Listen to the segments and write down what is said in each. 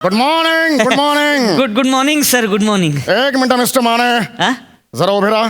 Good morning good morning. Good morning sir. Good morning. एक minute mister Mane, हा? जरा उभे राहा.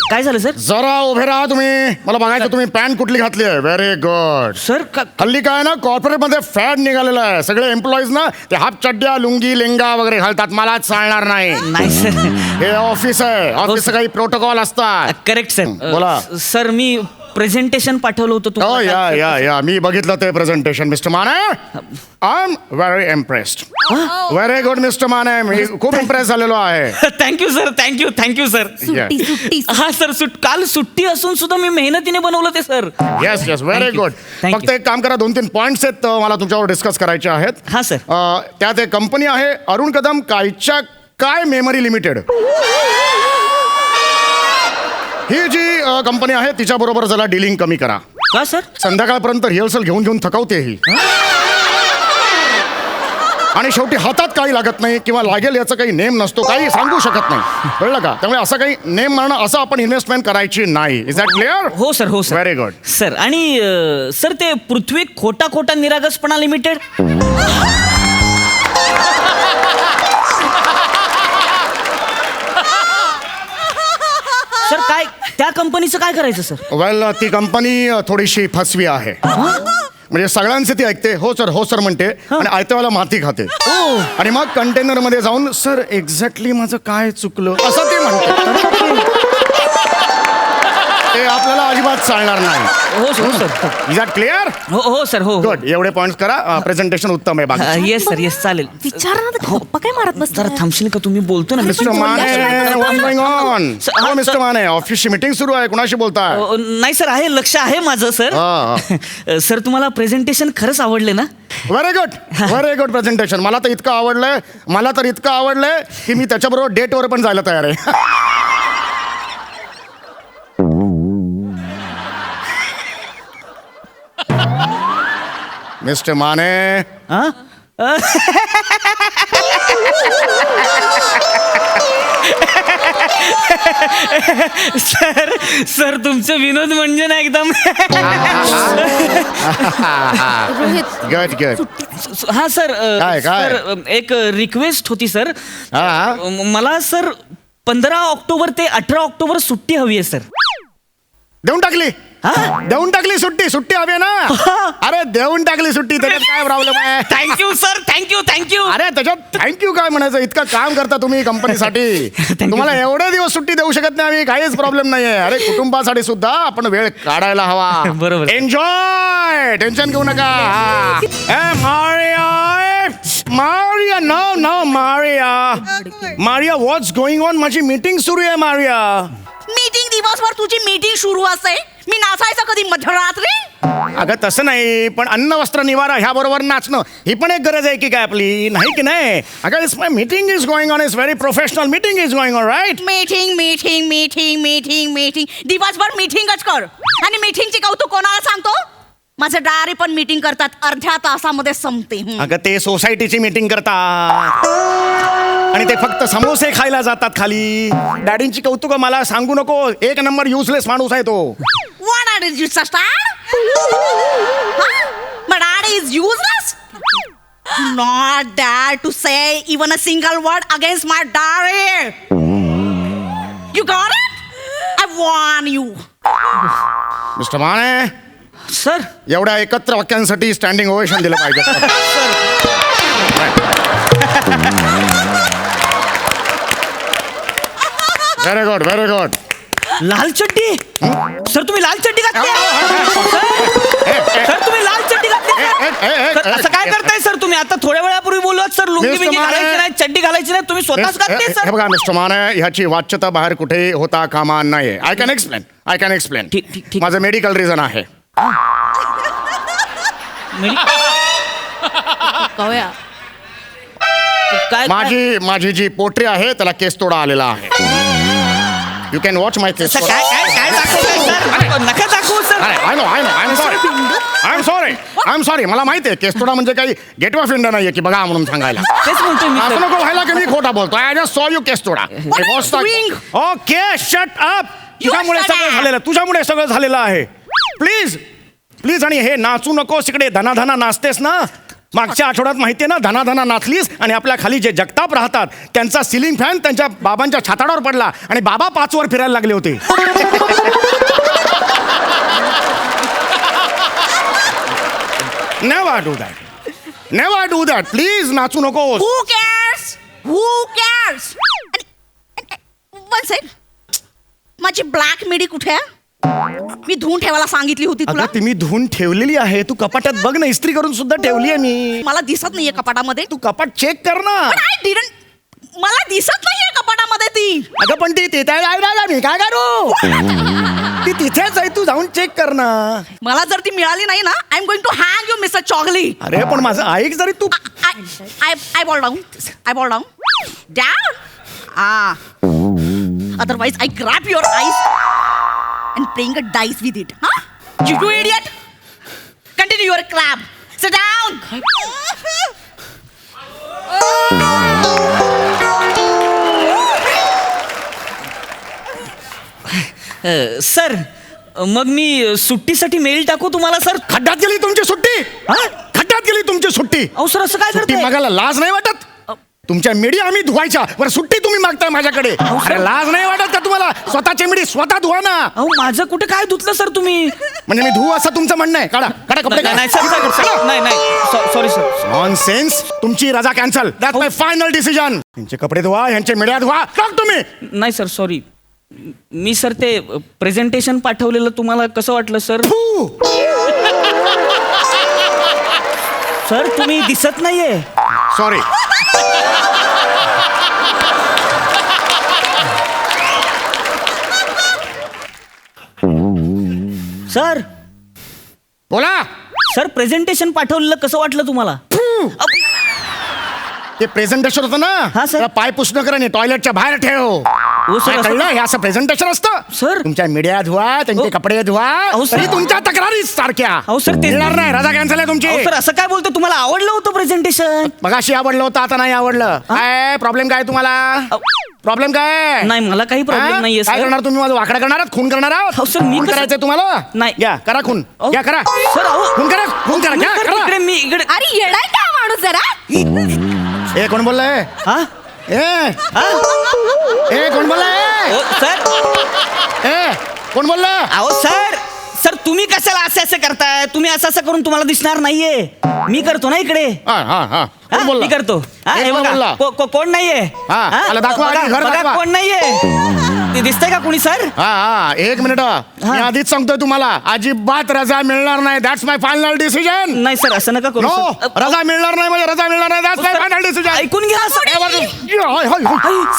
काय झालं सर? जरा उभे राहा तुम्ही. मला बघायचं तुम्ही पॅन्ट कुठली घातली आहे. Very good. सर हल्ली काय ना कॉर्पोरेट मध्ये फॅड निघालेला आहे. सगळे एम्प्लॉईज ना ते हाफ चड्ड्या लुंगी लेंगा वगैरे घालतात. मला चालणार नाही. नाही सर. हे ऑफिस आहे. ऑफिसचं काही प्रोटोकॉल असतात. Correct sir. बोला. सर मी प्रेझेंटेशन पाठवलं होतं हो तुम्हाला. या मी बघितलं ते presentation Mr Mane. I am very impressed. Very good Mr Mane. मी खूप इम्प्रेस झालेलो आहे. Thank you sir. Thank you sir. सुट्टी हा सर काल सुट्टी असून सुद्धा मी मेहनतीने बनवलं ते sir. Yes very Thank you. Good. Thank फक्त एक काम करा, 2-3 पॉइंट्स आहेत मला तुमच्यावर डिस्कस करायचे आहेत. हा सर. त्यात एक कंपनी आहे अरुण कदम कायच्या काय मेमरी लिमिटेड. ही जी कंपनी आहे तिच्या बरोबर जरा डीलिंग कमी करा. का सर? संध्याकाळपर्यंत रिहर्सल घेऊन थकवते ही. आणि शेवटी हातात काही लागत नाही किंवा लागेल याचा काही नेम नसतो. काही सांगू शकत नाही. कळलं का? त्यामुळे असं काही नेम मारणं असं आपण इन्व्हेस्टमेंट करायची नाही. Is that clear? हो सर. हो सर. Very good. सर आणि सर ते पृथ्वी खोटा निरागसपणा लिमिटेड. सर काय त्या कंपनीचं काय करायचं सर? वेल ती कंपनी थोडीशी फसवी आहे. म्हणजे सगळ्यांचे ती ऐकते हो सर म्हणते आणि आयत्याला माती खाते. आणि मग कंटेनर मध्ये जाऊन सर एक्झॅक्टली माझं काय चुकलं असं ते म्हणते. ते आपल्याला अजिबात चालणार नाही. हो सर. Is that clear? हो सर. हो गुड. एवढे पॉइंट्स करा. प्रेझेंटेशन उत्तम आहे. बाकी येस सर. येस चालेल. विचार ना ते गप्पा काय मारत बस. जरा थांबशील का? तुम्ही बोलतो ना. Mister Mane what's going on? हो मिस्टर माने, ऑफिसची मीटिंग सुरू आहे. कुणाशी बोलताय? नाही सर आहे. लक्ष आहे माझं सर. सर तुम्हाला प्रेझेंटेशन खरंच आवडले ना? Very good presentation. मला तर इतकं आवडलंय की मी त्याच्याबरोबर डेटवर पण जायला तयार आहे. मिस्टर माने, हा? सर तुमचं विनोद म्हणजे ना एकदम. गुड. हा सर. काय? सर एक रिक्वेस्ट होती सर. हा मला सर 15 ऑक्टोबर ते 18 ऑक्टोबर सुट्टी हवी आहे सर. देऊन टाकली. हा? देऊन टाकली सुट्टी हवी ना. अरे देऊन टाकली सुट्टी. त्याच्यात काय प्रॉब्लेम आहे? Thank you sir. थँक्यू. अरे त्याच्यात थँक्यू काय म्हणायचं? इतकं काम करता तुम्ही कंपनीसाठी. तुम्हाला एवढे दिवस सुट्टी देऊ शकत नाही आम्ही. काहीच प्रॉब्लेम नाहीये. अरे कुटुंबासाठी सुद्धा आपण वेळ काढायला हवा. बरोबर. एन्जॉय. टेन्शन घेऊ नका. Maria no Maria what's going on? माझी मीटिंग सुरू आहे मारिया. मीटिंग दिवसभर तुझी मीटिंग सुरू असते. मी नाचायचं कधी मध्यरात्री? अगं तसं नाही, पण अन्न वस्त्र निवारा ह्या बरोबर नाचणं ही पण एक गरज आहे की काय आपली, नाही की नाही? अगं it's my meeting is going on. Is very professional meeting is going on. Right? Meeting दिवसभर मीटिंगच कर. आणि मीटिंगची कौतुक कोणाला सांगतो? माझे डायरी पण मीटिंग करतात. अर्ध्या तासामध्ये संपते. अगं ते सोसायटीची मीटिंग करतात आणि ते फक्त समोसे खायला जातात खाली. डॅडींची कौतुक मला सांगू नको. एक नंबर युजलेस माणूस आहे तो. What did you start? My daddy is useless. Not dare to say even a single word against my daddy. You got it? I warn you. Mister Mane, sir. एवढ्या एकत्र वाक्यांसाठी स्टँडिंग ओवेशन दिलं पाहिजे. Very good. लाल चड्डी. Sir तुम्ही लाल चड्डी घातली. सर तुम्ही लाल चड्डी घातली. असं काय करताय सर तुम्ही? आता थोड्या वेळापूर्वी बोललात सर लुंगी बिंगी घालायची नाही, चड्डी घालायची नाही. तुम्ही स्वतःच घातली हे सर. बघा मिस्टर माने, ह्याची वाच्यता बाहेर कुठे होता कामा नाहीये. I can explain. ठीक. माझं मेडिकल रिझन आहे. काय? माझी जी पोटरी आहे त्याला केस तोडा आलेला आहे. यू कॅन वॉच माय केस. काय दाखवताय सर? नका दाखवू सर. I am sorry. मला माहिती आहे केस तोडा म्हणजे काही गेटवे ऑफ इंडिया नाहीये की बघा म्हणून सांगायला. तेच म्हणतोय मी असं सर. नको व्हायला की मी खोटा बोलतो. आय जस्ट सॉ यू केस तोडा. Okay shut up. तुझ्यामुळे सगळं झालेलं आहे. प्लीज आणि हे नाचू नकोस. इकडे धनाधना नाचतेस ना, मागच्या आठवड्यात माहितीये ना धनाधना नाचलीस आणि आपल्या खाली जे जगताप राहतात त्यांचा सिलिंग फॅन त्यांच्या बाबांच्या छाताडावर पडला आणि बाबा 5 वर फिरायला लागले होते. Never do that, never do that, please नाचू नकोस. Who cares? Who cares? One sec. माझी ब्लॅक मिडी कुठे आहे? मी धुवून ठेवायला सांगितली होती तुला. अगं ती मी धुवून ठेवलेली आहे, तू कपाटात बघ ना, इस्त्री करून सुद्धा ठेवली आहे मी. मला दिसत नाहीये कपाटामध्ये. तू कपाट चेक कर ना. But I didn't. मला दिसत नाहीये कपाटामध्ये ती. अगं पण ती तिथे मी काय करू? ती तिथेच आहे, तू जाऊन चेक कर ना. मला जर ती मिळाली नाही ना, I am going to hang you Mr Chougule. अरे पण माझं ऐक जरी तू. I fall down. I fall down. Down. Otherwise, I grab your eyes and playing a dice with it. Huh? You idiot. Continue your clap. Sit down. Sir मग मी सुट्टीसाठी mail टाकू तुम्हाला सर? खड्ड्यात गेली तुमची सुट्टी. खड्ड्यात गेली तुमची सुट्टी. अहो सर असं काय सुट्टी करताय? मागायला लाज नाही वाटत? तुमच्या मिडी आम्ही धुवायच्या, बरं सुट्टी तुम्ही मागताय माझ्याकडे. अरे लाज नाही वाटत का तुम्हाला? स्वतःची मिडी स्वतः धुवा ना. अहो माझं कुठे काय धुतलं सर तुम्ही? म्हणजे मी धुवू असं तुमचं म्हणणं आहे? काढा काढा कपडे. नाही सर, नाही सॉरी सर. नॉनसेन्स. तुमची रजा cancel. That's my final decision. यांचे कपडे धुवा, यांचे मिड्या धुवा. टाक तुम्ही. नाही सर सॉरी. मी सर ते प्रेझेंटेशन पाठवलेलं तुम्हाला कसं वाटलं सर? सर तुम्ही दिसत नाहीये. सॉरी. सर बोला. सर प्रेझेंटेशन पाठवलेलं कसं वाटलं तुम्हाला? ते प्रेझेंटेशन होतं ना, हा, सर. त्याला पाय पुसणं करा आणि टॉयलेटच्या बाहेर ठेव. हो, सर, काय असं- कळलं? हे असं प्रेझेंटेशन असतं. सर. तुमच्या मीडिया धुवा, त्यांचे हो. कपडे धुवा. अहो, सर. तरी तुमच्या तक्रारी सारख्या. अहो, सर, ते- मिळणार नाही. रजा कॅन्सल आहे तुमची. अहो, सर असं काय बोलतो? तुम्हाला आवडलं होतं प्रेझेंटेशन? मगाशी आवडलं होतं, आता नाही आवडलं. काय प्रॉब्लेम काय तुम्हाला? प्रॉब्लेम काय? नाही मला काही प्रॉब्लेम हा? नाहीये काय सर. करणार तुम्ही? माझं वाकडा करणार आहात? खून करणार आहात? अहो, सर, मी खून कसं- करायचंय तुम्हाला? नाही. घ्या करा खून. अहो, घ्या करा. सर, अहो. खून करा, खून करा. घ्या सर, करा. इकडे मी इकडे. अरे येडाय का माणूस जरा. ए कोण बोललाय? हा? ए हा? ए कोण बोललाय? ओ, सर ए कोण बोलला? अहो सर सर तुम्ही कशाला असं करताय? तुम्ही असं करून तुम्हाला दिसणार नाहीये. मी करतो ना इकडे. हा हा हा हा, कोण बोलला? मी करतो. हा, ए, हे कोण बघा. बोलला? कोण नाहीये? हा, हा? मला दाखवा आधी, घर बघा, दाखवा. कोण नाहीये? ते दिसतंय का कोणी सर? हा हा एक मिनिट. मी आधीच सांगतोय तुम्हाला, अजिबात रजा मिळणार नाही. That's my final decision. नाही सर असं नका करू नो, सर. रजा मिळणार नाही म्हणजे रजा मिळणार नाही. That's my final decision. ऐकून घ्या सर.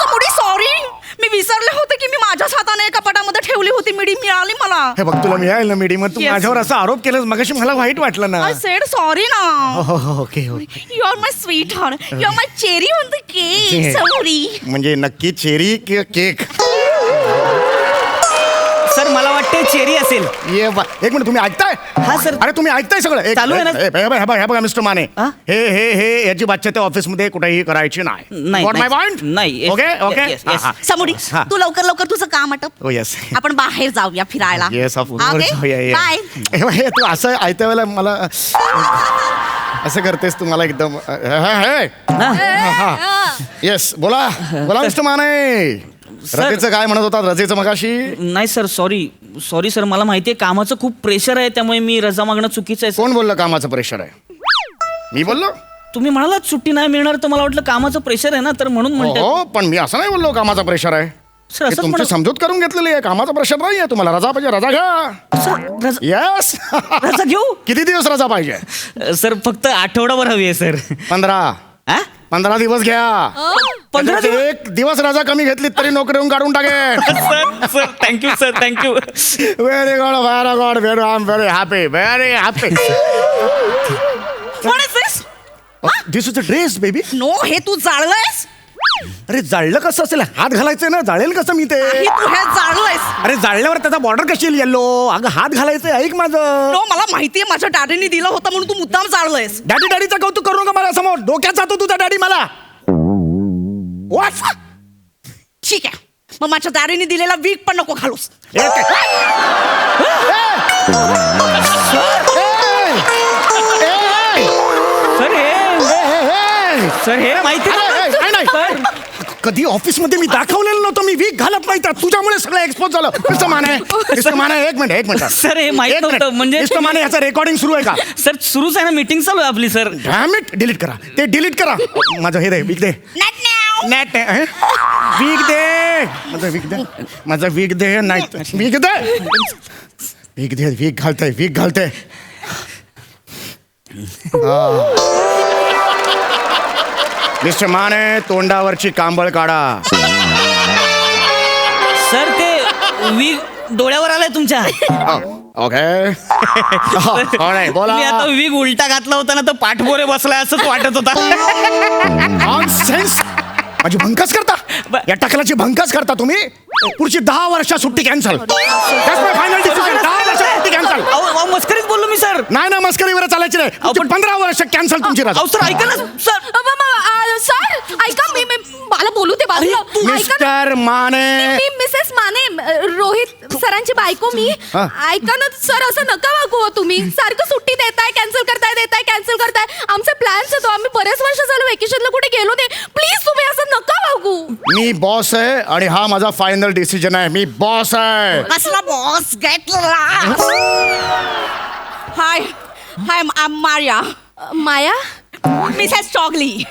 समोडी सॉरी. मी विसरले होते की मी माझ्याच हाताने कपाटामध्ये ठेवली होती मिडी. मिळाली मला. हे बघ तुला मिळालं ना मिडी, मग तू Yes. माझ्यावर असा आरोप केलास मगाशी, मला वाईट वाटलं ना. आय सेड सॉरी ना. Okay okay. You are my sweet heart. You are my cherry on the cake. समोडी. म्हणजे नक्की चेरी की केक? सर मला वाटते चेरी असेल. एक मिनिट, तुम्ही ऐकताय? हा सर. अरे तुम्ही ऐकताय सगळं? चालू आहे ना? हे बघा मिस्टर माने, हा? हे याची बातचीत ऑफिस मध्ये कुठेही करायची नाही. नाही, Got my नाही. point? नाही, yes, okay yes, okay. yes, yes. समोडी हा. तू लवकर लवकर तुझं काम आटप. ओ येस. आपण बाहेर जाऊया फिरायला. Yes of bye. हे तू असं ऐकत्या वेळेला मला असं करतेस तुम्हाला एकदम. येस बोला बोला मिस्टर माने. रजेचं काय म्हणत होता? रजेचं मगाशी. नाही सर सॉरी सर मला माहितीये कामाचं खूप प्रेशर आहे त्यामुळे मी रजा मागणं चुकीचं आहे सर. कोण बोललं कामाचं प्रेशर आहे? मी बोललो? तुम्ही म्हणालात सुट्टी नाही मिळणार तर मला वाटलं कामाचं प्रेशर आहे ना तर म्हणून म्हणते. हो पण मी असं नाही बोललो कामाचा प्रेशर आहे. सर हे असंच तुमची म्हणत. समजूत करून घेतलेली आहे. कामाचा प्रेशर नाही आहे. तुम्हाला रजा पाहिजे, रजा घ्या. Sir yes. रजा घेऊ? किती दिवस रजा पाहिजे? सर फक्त आठवडाभर हवी आहे सर. 15 दिवस घ्या. 15 दिवस? एक दिवस रजा कमी घेतली तरी नोकरीहून काढून टाकेल. Sir thank you sir thank you. Very good very good I am very happy very happy. What is this? This is a dress baby. No हे तू जाळलंयस. अरे जाळलं कसं असेल? हात घालायचंय ना, जाळेल कसं मी ते? हे तू हे जाळलंयस. अरे जाळल्यावर त्याचा बॉर्डर कशी येईल येल्लो? अगं हात घालायचंय, ऐक माझं. नो मला माहितीये माझ्या डॅडीने दिलं होतं म्हणून तू मुद्दाम जाळलंयस. डॅडीचं कौतुक करू नका मला समोर. डोक्यात जातो तुझा डॅडी मला. What? ठीक आहे मग माझ्या डॅडीने दिलेला वीक पण नको घालूस. सर हे सर हे माहिती नाही, नाही. सर कधी ऑफिस मध्ये मी दाखवलेलं नव्हतं मी वीक घालत नाही तर तुझ्यामुळे सगळं एक्सपोज झालं. मिस्टर माने एक मिनिट सर, हे माहित नव्हतं, म्हणजे- मिस्टर माने याचं रेकॉर्डिंग सुरू आहे का? सर सुरूच आहे ना, मीटिंग चालू आहे आपली सर. डॅम इट, डिलीट करा ते, डिलीट करा. माझं हे दे, वीक दे. Not now. नेट वीक दे, माझं वीक दे, माझं वीक दे. नाही वीक दे, वीक दे, वीक घालते. मिस्टर माने तोंडावरची कांबळ काढा. सर ते वीग डोळ्यावर आलाय तुमच्या. ओके बोला. मी आता वीग उलटा घातला होता ना, तर पाठबोरे बसलाय असंच वाटत होता. नॉनसेन्स. माझी भंकस करता, या टकलाची भंकस करता तुम्ही. पुढची 10 वर्ष सुट्टी कॅन्सल. Final decision. 10 वर्ष सुट्टी कॅन्सल. अहो, मस्करीत बोललो मी सर. नाही ना, मस्करीवर चालायची नाही. पण 15 वर्ष कॅन्सल तुमची रजा. अहो सर ऐका ना सर. सर ऐका, मी मला बोलू ते बाजूला. ऐका ना. मिस्टर माने. मी मिसेस माने, रोहित सरांची बायको मी. हा. ऐका ना सर, असं नका वागू हो तुम्ही. सारखं सुट्टी देताय, कॅन्सल करताय. आमचे प्लॅन्स आहेत, आम्ही बरेच वर्ष झालं वेकेशनला कुठे गेलो नाही. प्लीज तुम्ही असं नका वागू. मी बॉस आहे आणि हा माझा फायनल डिसिजन आहे. मी बॉस आहे. कसला boss? Get lost. Hi I'm Maria. Maya, Mrs Chougule.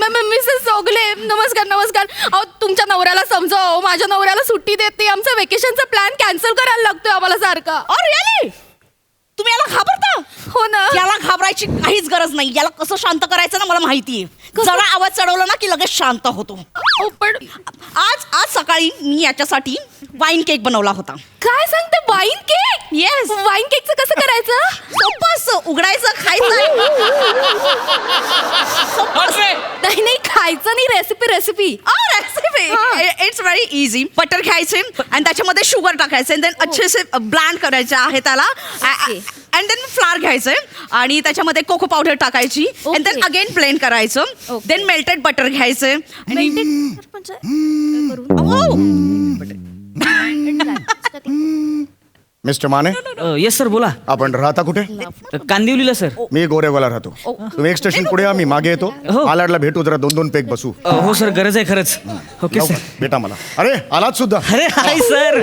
Mrs Chougule, नमस्कार. अहो तुमच्या नवऱ्याला समजाव, माझ्या नवऱ्याला सुट्टी देत नाही. आमचा वेकेशनचा प्लॅन कॅन्सल करायला लागतोय आम्हाला सारखा. Oh really? तुम्ही याला घाबरता? हो ना. याला घाबरायची काहीच गरज नाही. याला कसं शांत करायचं ना मला माहितीये. जरा आवाज चढवला ना की लगेच शांत होतो. पण आज सकाळी मी याच्यासाठी वाईन केक बनवला होता. काय सांगते, वाईन केक? येस. वाईन केकचं कसं करायचं? सोपं असं, उघडायचं, खायचं. नाही खायचं नाही, recipe. Recipe it's very easy. Butter घ्यायचे आणि त्याच्यामध्ये शुगर टाकायचे, देन अच्छे से ब्लँड करायचे आहे त्याला. अँड देन फ्लावर घ्यायचे आणि त्याच्यामध्ये कोको पावडर टाकायची. अँड देन अगेन ब्लेंड करायचं. देन मेल्टेड बटर घ्यायचे. मिस्टर माने, येस सर बोला. आपण राहता कुठे? कांदिवलीला सर. मी गोरेगावला राहतो. तुम्ही एक स्टेशन पुढे या, मी मागे येतो. हो. आलाडला भेटू, जरा 2-2 पेक बसू. हो सर, गरज आहे खरंच. Okay sir. बेटा मला. अरे आलात सुद्धा. अरे हाय सर.